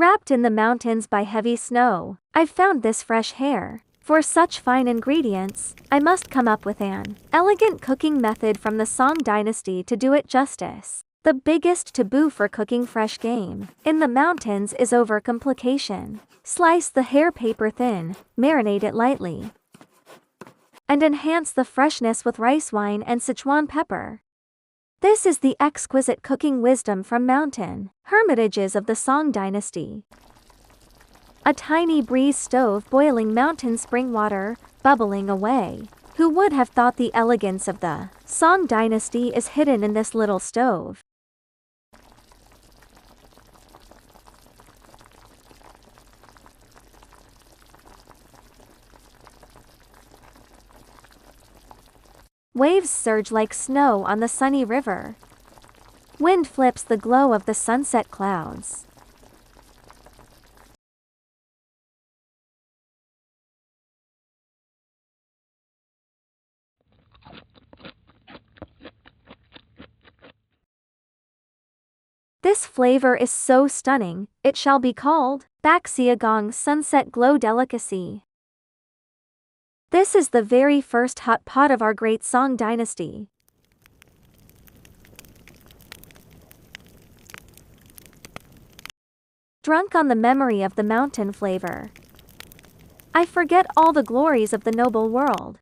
Wrapped in the mountains by heavy snow, I've found this fresh hare. For such fine ingredients, I must come up with an elegant cooking method from the Song Dynasty to do it justice. The biggest taboo for cooking fresh game in the mountains is overcomplication. Slice the hare paper thin, marinate it lightly, and enhance the freshness with rice wine and Sichuan pepper. This is the exquisite cooking wisdom from mountain hermitages of the Song Dynasty. A tiny breeze stove boiling mountain spring water, bubbling away. Who would have thought the elegance of the Song Dynasty is hidden in this little stove? Waves surge like snow on the sunny river. Wind flips the glow of the sunset clouds. This flavor is so stunning, it shall be called Baxia Gong Sunset Glow Delicacy. This is the very first hot pot of our great Song Dynasty. Drunk on the memory of the mountain flavor, I forget all the glories of the noble world.